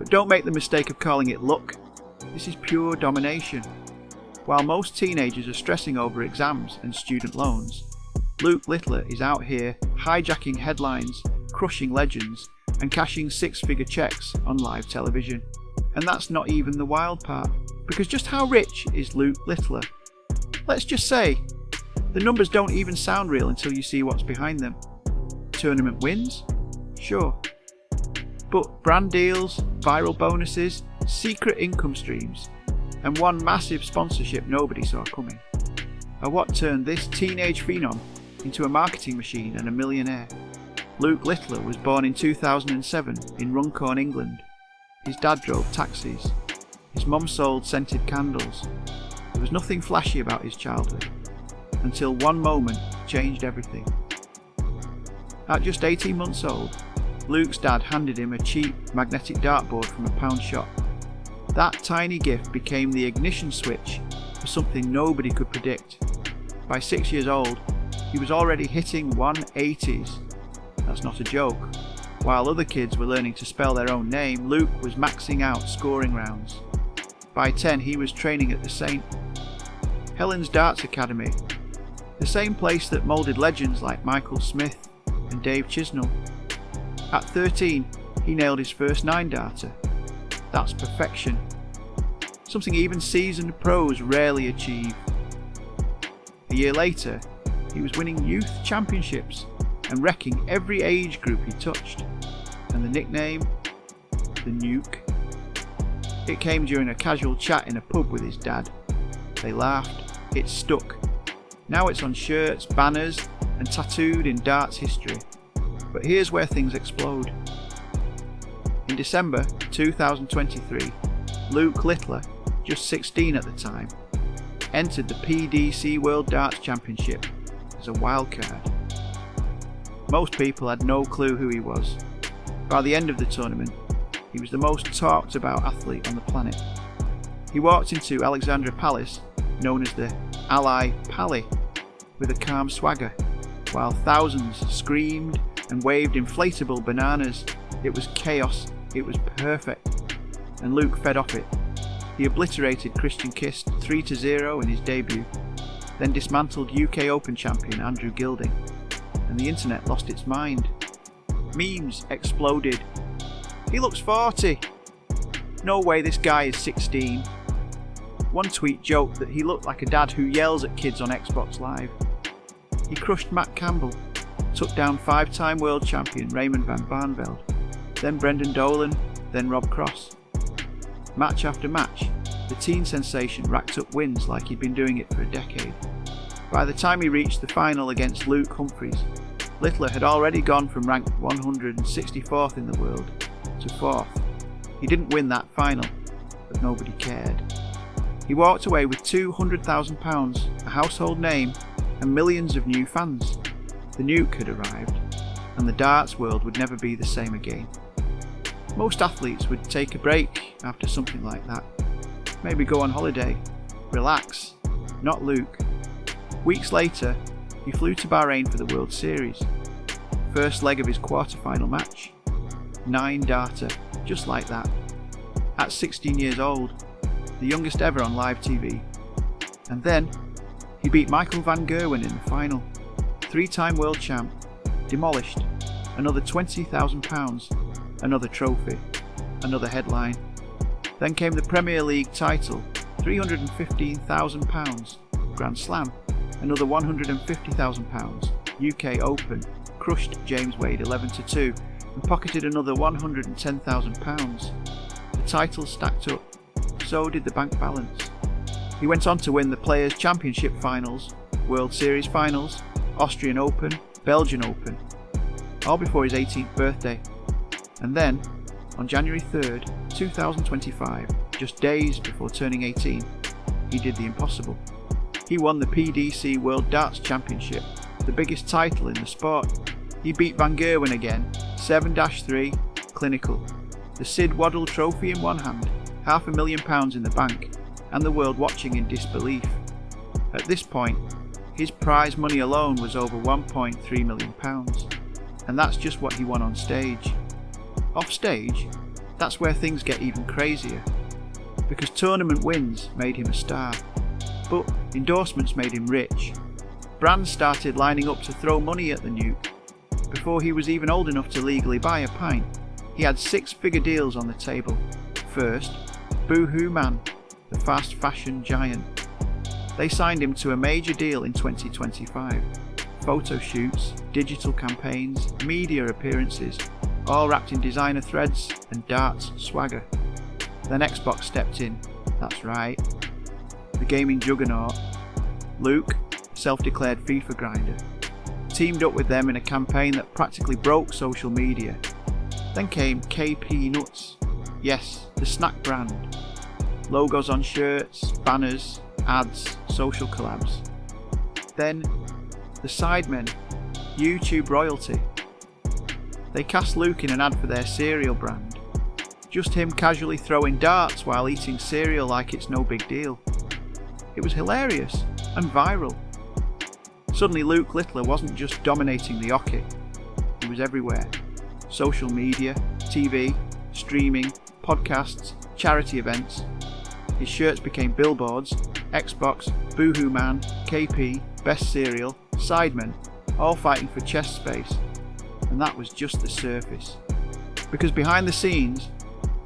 But don't make the mistake of calling it luck. This is pure domination. While most teenagers are stressing over exams and student loans, Luke Littler is out here hijacking headlines, crushing legends, and cashing six-figure checks on live television. And that's not even the wild part, because just how rich is Luke Littler? Let's just say, the numbers don't even sound real until you see what's behind them. Tournament wins? Sure. But brand deals, viral bonuses, secret income streams, and one massive sponsorship nobody saw coming are what turned this teenage phenom into a marketing machine and a millionaire. Luke Littler was born in 2007 in Runcorn, England. His dad drove taxis. His mum sold scented candles. There was nothing flashy about his childhood, until one moment changed everything. At just 18 months old, Luke's dad handed him a cheap magnetic dartboard from a pound shop. That tiny gift became the ignition switch for something nobody could predict. By 6 years old, he was already hitting 180s. That's not a joke. While other kids were learning to spell their own name, Luke was maxing out scoring rounds. By 10, he was training at the St. Helens Darts Academy, the same place that moulded legends like Michael Smith and Dave Chisnell. At 13, he nailed his first 9-darter. That's perfection. Something even seasoned pros rarely achieve. A year later, he was winning youth championships and wrecking every age group he touched. And the nickname? The Nuke. It came during a casual chat in a pub with his dad. They laughed. It stuck. Now it's on shirts, banners, and tattooed in darts history. But here's where things explode. In December 2023, Luke Littler, just 16 at the time, entered the PDC World Darts Championship as a wildcard. Most people had no clue who he was. By the end of the tournament, he was the most talked about athlete on the planet. He walked into Alexandra Palace, known as the Ally Pally, with a calm swagger, while thousands screamed and waved inflatable bananas. It was chaos, it was perfect, and Luke fed off it. He obliterated Christian Kist 3-0 in his debut, then dismantled UK Open champion Andrew Gilding, and the internet lost its mind. Memes exploded. He looks 40. No way this guy is 16. One tweet joked that he looked like a dad who yells at kids on Xbox Live. He crushed Matt Campbell, took down 5-time world champion Raymond van Barneveld, then Brendan Dolan, then Rob Cross. Match after match, the teen sensation racked up wins like he'd been doing it for a decade. By the time he reached the final against Luke Humphries, Littler had already gone from ranked 164th in the world to 4th. He didn't win that final, but nobody cared. He walked away with £200,000, a household name, and millions of new fans. The Nuke had arrived, and the darts world would never be the same again. Most athletes would take a break after something like that. Maybe go on holiday, relax. Not Luke. Weeks later, he flew to Bahrain for the World Series. First leg of his quarter-final match. 9-darter, just like that. At 16 years old, the youngest ever on live TV. And then, he beat Michael van Gerwen in the final. 3-time world champ, demolished, another £20,000, another trophy, another headline. Then came the Premier League title, £315,000, Grand Slam, another £150,000, UK Open, crushed James Wade 11-2 and pocketed another £110,000. The titles stacked up, so did the bank balance. He went on to win the Players' Championship finals, World Series finals, Austrian Open, Belgian Open, all before his 18th birthday. And then, on January 3rd, 2025, just days before turning 18, he did the impossible. He won the PDC World Darts Championship, the biggest title in the sport. He beat Van Gerwen again, 7-3, clinical. The Sid Waddle Trophy in one hand, £500,000 in the bank, and the world watching in disbelief. At this point, his prize money alone was over £1.3 million, and that's just what he won on stage. Off stage, that's where things get even crazier. Because tournament wins made him a star, but endorsements made him rich. Brands started lining up to throw money at the Nuke. Before he was even old enough to legally buy a pint, he had 6-figure deals on the table. First, Boohoo Man, the fast fashion giant. They signed him to a major deal in 2025. Photo shoots, digital campaigns, media appearances, all wrapped in designer threads and darts swagger. Then Xbox stepped in, that's right, the gaming juggernaut. Luke, self-declared FIFA grinder, teamed up with them in a campaign that practically broke social media. Then came KP Nuts, yes, the snack brand. Logos on shirts, banners, ads, social collabs. Then the Sidemen, YouTube royalty. They cast Luke in an ad for their cereal brand. Just him casually throwing darts while eating cereal like it's no big deal. It was hilarious and viral. Suddenly Luke Littler wasn't just dominating the hockey, he was everywhere. Social media, TV, streaming, podcasts, charity events. His shirts became billboards, Xbox, Boohoo Man, KP, Best Cereal, Sidemen, all fighting for chest space. And that was just the surface. Because behind the scenes,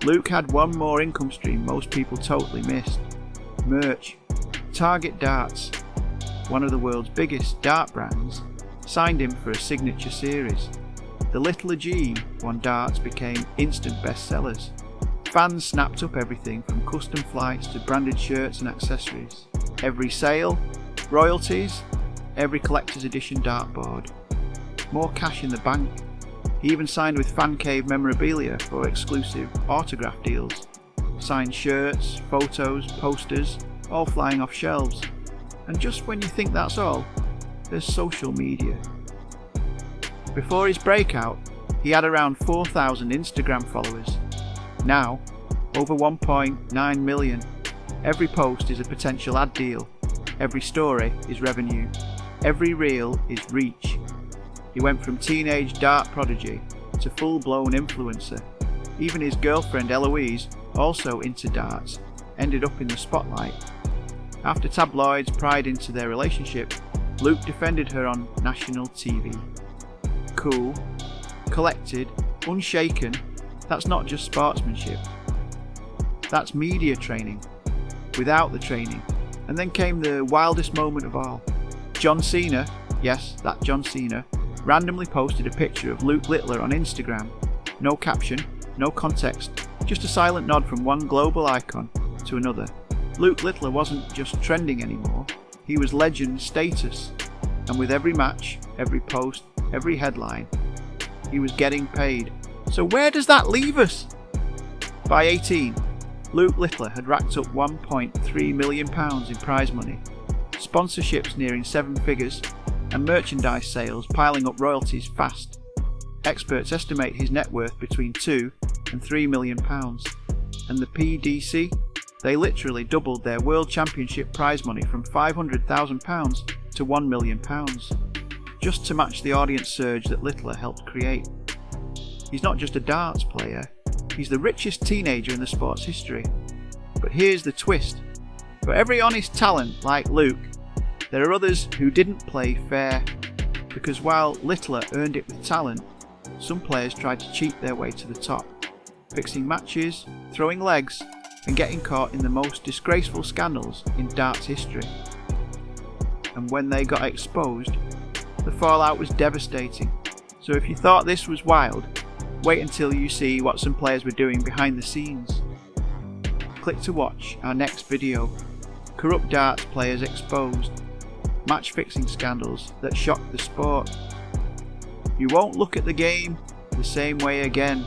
Luke had one more income stream most people totally missed. Merch. Target Darts, one of the world's biggest dart brands, signed him for a signature series. The Littler G won darts became instant bestsellers. Fans snapped up everything from custom flights to branded shirts and accessories. Every sale, royalties, every collector's edition dartboard. More cash in the bank. He even signed with Fan Cave Memorabilia for exclusive autograph deals. Signed shirts, photos, posters, all flying off shelves. And just when you think that's all, there's social media. Before his breakout, he had around 4,000 Instagram followers. Now, over 1.9 million. Every post is a potential ad deal. Every story is revenue. Every reel is reach. He went from teenage dart prodigy to full-blown influencer. Even his girlfriend Eloise, also into darts, ended up in the spotlight. After tabloids pried into their relationship, Luke defended her on national TV. Cool, collected, unshaken, that's not just sportsmanship. That's media training, without the training. And then came the wildest moment of all. John Cena, yes, that John Cena, randomly posted a picture of Luke Littler on Instagram. No caption, no context, just a silent nod from one global icon to another. Luke Littler wasn't just trending anymore, he was legend status. And with every match, every post, every headline, he was getting paid. So where does that leave us? By 18, Luke Littler had racked up £1.3 million in prize money, sponsorships nearing 7 figures, and merchandise sales piling up royalties fast. Experts estimate his net worth between £2 and £3 million. And the PDC? They literally doubled their World Championship prize money from £500,000 to £1 million, just to match the audience surge that Littler helped create. He's not just a darts player, he's the richest teenager in the sport's history. But here's the twist. For every honest talent like Luke, there are others who didn't play fair. Because while Littler earned it with talent, some players tried to cheat their way to the top, fixing matches, throwing legs, and getting caught in the most disgraceful scandals in darts history. And when they got exposed, the fallout was devastating. So if you thought this was wild, wait until you see what some players were doing behind the scenes. Click to watch our next video. Corrupt darts players exposed. Match fixing scandals that shocked the sport. You won't look at the game the same way again.